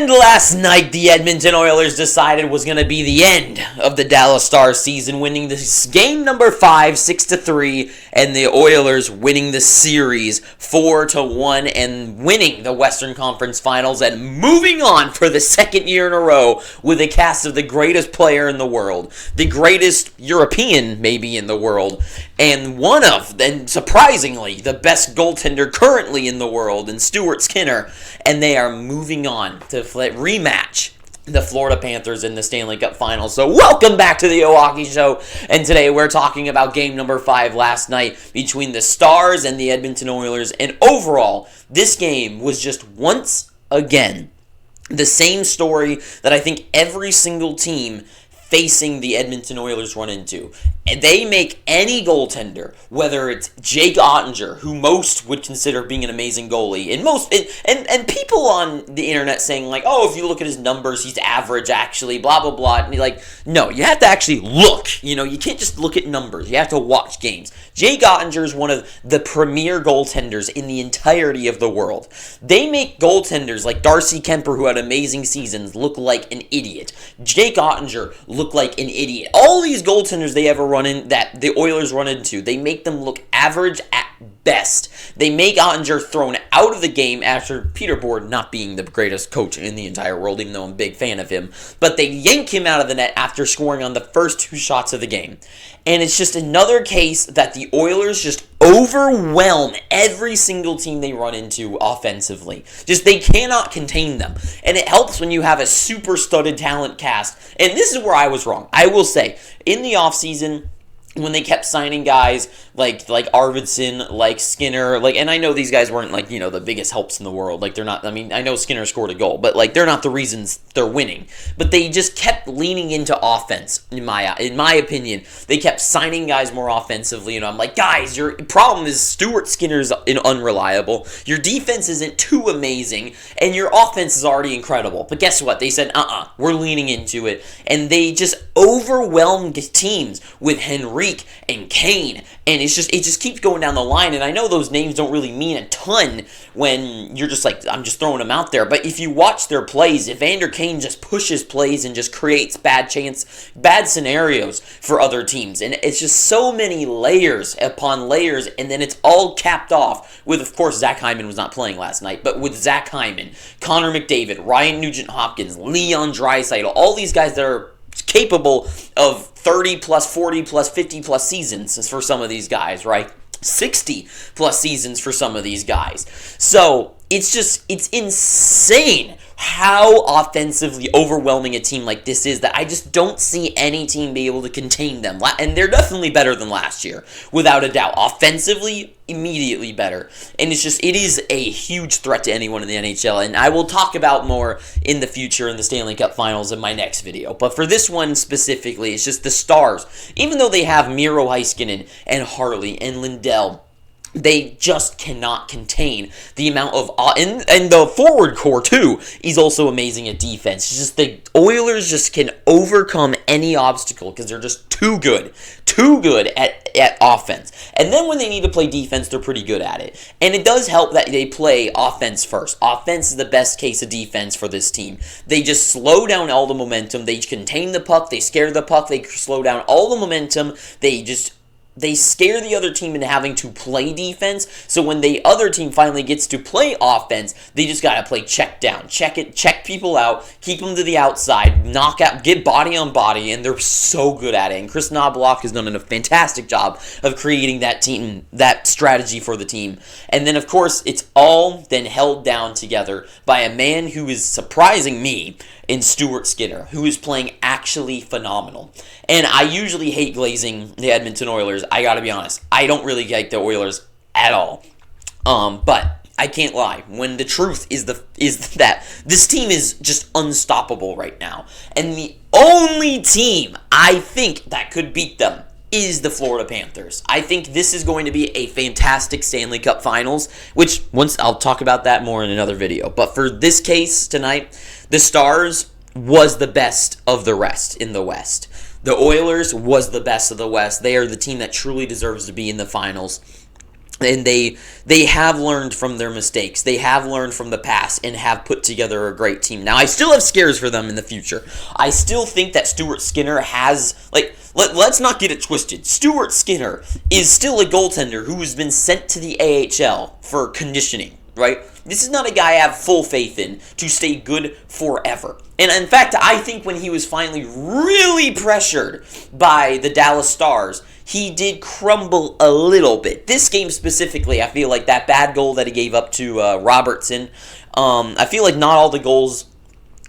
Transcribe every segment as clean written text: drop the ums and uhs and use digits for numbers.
And last night, the Edmonton Oilers decided was going to be the end of the Dallas Stars season, winning this game number 5, 6-3, and the Oilers winning the series 4-1 and winning the Western Conference Finals and moving on for the second year in a row with a cast of the greatest player in the world, the greatest European maybe in the world, and surprisingly, the best goaltender currently in the world in Stuart Skinner, and they are moving on to rematch the Florida Panthers in the Stanley Cup Finals. So welcome back to the Hockey Show, and today we're talking about game number 5 last night between the Stars and the Edmonton Oilers, and overall, this game was just once again the same story that I think every single team facing the Edmonton Oilers run into. And they make any goaltender, whether it's Jake Ottinger, who most would consider being an amazing goalie, and people on the internet saying like, oh, if you look at his numbers, he's average actually, blah blah blah. And you're like, no, you have to actually look. You can't just look at numbers. You have to watch games. Jake Ottinger is one of the premier goaltenders in the entirety of the world. They make goaltenders like Darcy Kemper, who had amazing seasons, look like an idiot. Jake Ottinger look like an idiot. All these goaltenders they ever that the Oilers run into, they make them look average at best. They make Ottinger thrown out of the game after Peter Bourne not being the greatest coach in the entire world, even though I'm a big fan of him. But they yank him out of the net after scoring on the first 2 shots of the game. And it's just another case that the Oilers just overwhelm every single team they run into offensively. Just they cannot contain them. And it helps when you have a super studded talent cast. And this is where I was wrong. I will say, in the offseason, when they kept signing guys like Arvidsson, like Skinner, and I know these guys weren't the biggest helps in the world. They're not. I mean, I know Skinner scored a goal, but they're not the reasons they're winning. But they just kept leaning into offense. In my opinion, they kept signing guys more offensively. I'm like, guys, your problem is Stuart Skinner's unreliable. Your defense isn't too amazing, and your offense is already incredible. But guess what? They said, we're leaning into it, and they just overwhelmed teams with Henrique and Kane, and it just keeps going down the line. And I know those names don't really mean a ton when you're just like, I'm just throwing them out there, but if you watch their plays, Evander Kane just pushes plays and just creates bad scenarios for other teams, and it's just so many layers upon layers, and then it's all capped off with, of course, Zach Hyman was not playing last night, but with Zach Hyman, Connor McDavid, Ryan Nugent-Hopkins, Leon Draisaitl, all these guys that are capable of 30 plus, 40 plus, 50 plus seasons for some of these guys, right? 60 plus seasons for some of these guys. So it's insane how offensively overwhelming a team like this is that I just don't see any team be able to contain them. And they're definitely better than last year, without a doubt. Offensively, immediately better. And it is a huge threat to anyone in the NHL. And I will talk about more in the future in the Stanley Cup Finals in my next video. But for this one specifically, it's just the Stars. Even though they have Miro Heiskanen and Harley and Lindell, they just cannot contain the amount of... And the forward core, too, is also amazing at defense. It's just the Oilers just can overcome any obstacle because they're just too good at offense. And then when they need to play defense, they're pretty good at it. And it does help that they play offense first. Offense is the best case of defense for this team. They just slow down all the momentum. They contain the puck. They scare the puck. They slow down all the momentum. They scare the other team into having to play defense, so when the other team finally gets to play offense, they just gotta play check down, check people out, keep them to the outside, knock out, get body on body, and they're so good at it. And Chris Knobloch has done a fantastic job of creating that strategy for the team. And then, of course, it's all then held down together by a man who is surprising me in Stuart Skinner, who is playing actually phenomenal. And I usually hate glazing the Edmonton Oilers. I gotta be honest. I don't really like the Oilers at all. But I can't lie. When the truth is that this team is just unstoppable right now. And the only team I think that could beat them is the Florida Panthers. I think this is going to be a fantastic Stanley Cup Finals, which I'll talk about that more in another video. But for this case tonight, the Stars was the best of the rest in the West. The Oilers was the best of the West. They are the team that truly deserves to be in the finals. And they have learned from their mistakes. They have learned from the past and have put together a great team. Now, I still have scares for them in the future. I still think that Stuart Skinner has, like, let's not get it twisted. Stuart Skinner is still a goaltender who has been sent to the AHL for conditioning, right? This is not a guy I have full faith in to stay good forever. And in fact, I think when he was finally really pressured by the Dallas Stars, he did crumble a little bit. This game specifically, I feel like that bad goal that he gave up to Robertson, I feel like not all the goals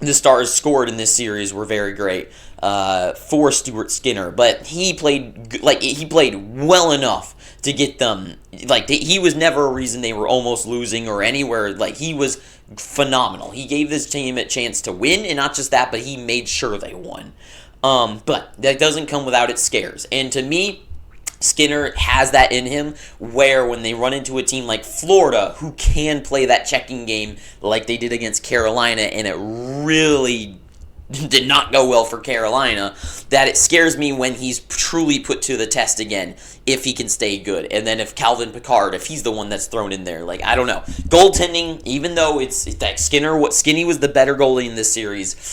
the Stars scored in this series were very great for Stuart Skinner, but he played well enough to get them. Like, he was never a reason they were almost losing or anywhere. Like, he was phenomenal. He gave this team a chance to win, and not just that, but he made sure they won. But that doesn't come without its scares. And to me, Skinner has that in him, where when they run into a team like Florida, who can play that checking game like they did against Carolina, and it really did not go well for Carolina, that it scares me when he's truly put to the test again, if he can stay good. And then if Calvin Pickard, if he's the one that's thrown in there, like, I don't know. Goaltending, even though it's that Skinny was the better goalie in this series,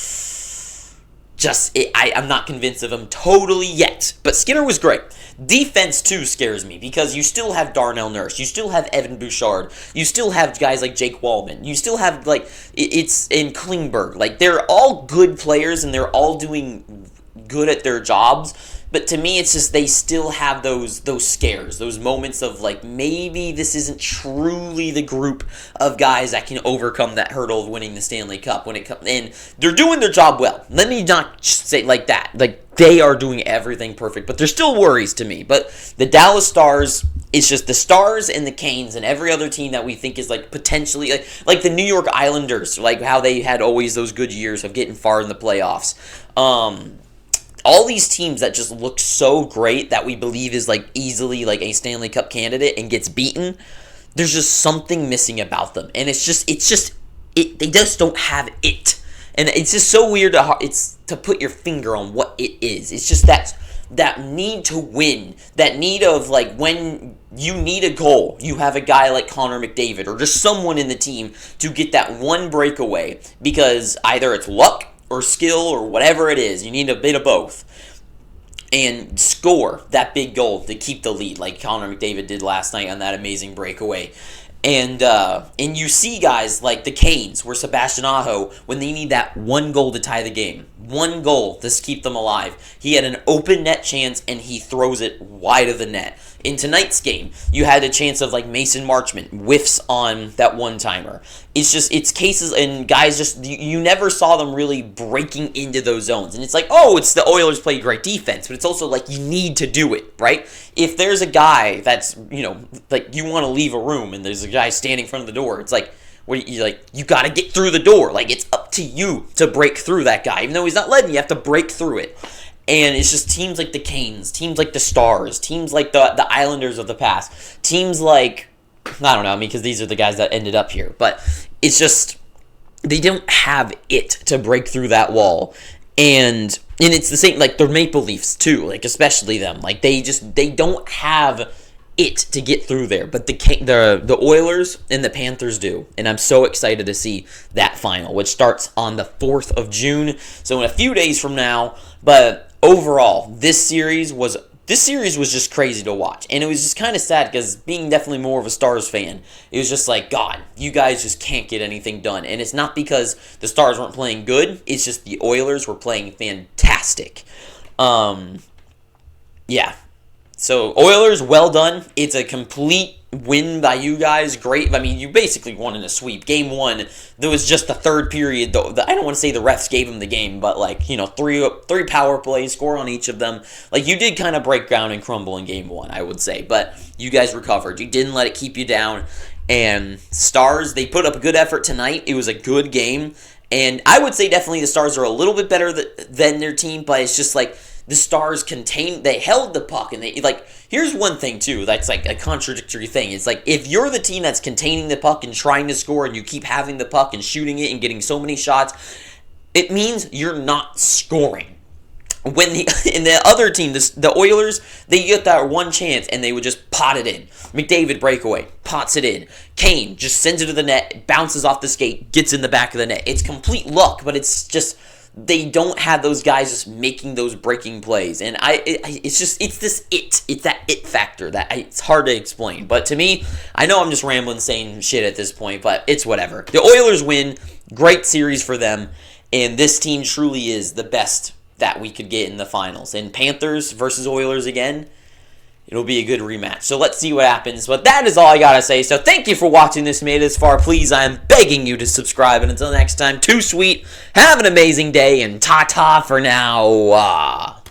I'm not convinced of him totally yet. But Skinner was great. Defense, too, scares me, because you still have Darnell Nurse. You still have Evan Bouchard. You still have guys like Jake Wallman. You still have, like, it's in Klingberg. Like, they're all good players, and they're all doing good at their jobs. But to me, it's just they still have those scares, those moments of, like, maybe this isn't truly the group of guys that can overcome that hurdle of winning the Stanley Cup when it comes. And they're doing their job well. Let me not say like that. Like, they are doing everything perfect, but there's still worries to me. But the Dallas Stars, it's just the Stars and the Canes and every other team that we think is, like, potentially, like the New York Islanders, like how they had always those good years of getting far in the playoffs. All these teams that just look so great that we believe is, like, easily, like, a Stanley Cup candidate and gets beaten, there's just something missing about them. And they just don't have it. And it's just so weird to put your finger on what it is. It's just that need to win, that need of, like, when you need a goal, you have a guy like Connor McDavid or just someone in the team to get that one breakaway, because either it's luck or skill or whatever it is. You need a bit of both. And score that big goal to keep the lead, like Connor McDavid did last night on that amazing breakaway. And you see guys like the Canes, where Sebastian Aho, when they need that one goal to tie the game, one goal to keep them alive, he had an open net chance and he throws it wide of the net. In tonight's game, you had a chance of, like, Mason Marchment whiffs on that one-timer. It's cases, and guys just, you never saw them really breaking into those zones. And it's like, oh, it's the Oilers play great defense, but it's also like you need to do it, right? If there's a guy that's, like, you want to leave a room and there's a guy standing in front of the door, it's like, you got to get through the door. Like, it's up to you to break through that guy. Even though he's not letting you, have to break through it. And it's just teams like the Canes, teams like the Stars, teams like the Islanders of the past, teams like, I don't know, because these are the guys that ended up here. But it's just, they don't have it to break through that wall. And it's the same, like, the Maple Leafs, too, like, especially them. Like, they don't have it to get through there. But the Oilers and the Panthers do. And I'm so excited to see that final, which starts on the 4th of June. So in a few days from now. But overall, this series was just crazy to watch. And it was just kind of sad, because being definitely more of a Stars fan, it was just like, God, you guys just can't get anything done. And it's not because the Stars weren't playing good. It's just the Oilers were playing fantastic. Yeah. So, Oilers, well done. It's a complete win by you guys. Great. I mean, you basically won in a sweep. Game 1, there was just the third period. Though I don't want to say the refs gave them the game, but, like, three power plays, score on each of them. Like, you did kind of break ground and crumble in Game 1, I would say. But you guys recovered. You didn't let it keep you down. And Stars, they put up a good effort tonight. It was a good game. And I would say definitely the Stars are a little bit better than their team, but it's just like, the Stars they held the puck, and they, like, here's one thing, too, that's, like, a contradictory thing. It's like, if you're the team that's containing the puck and trying to score, and you keep having the puck and shooting it and getting so many shots, it means you're not scoring. when in the other team, the Oilers, they get that one chance and they would just pot it in. McDavid breakaway, pots it in. Kane just sends it to the net, bounces off the skate, gets in the back of the net. It's complete luck, but it's just they don't have those guys just making those breaking plays, and it's that it factor that it's hard to explain. But to me, I know I'm just rambling, saying shit at this point, but it's whatever. The Oilers win, great series for them, and this team truly is the best that we could get in the finals. And Panthers versus Oilers again, it'll be a good rematch. So let's see what happens. But that is all I gotta say. So thank you for watching this, made it this far. Please, I am begging you to subscribe. And until next time, too sweet. Have an amazing day, and ta-ta for now.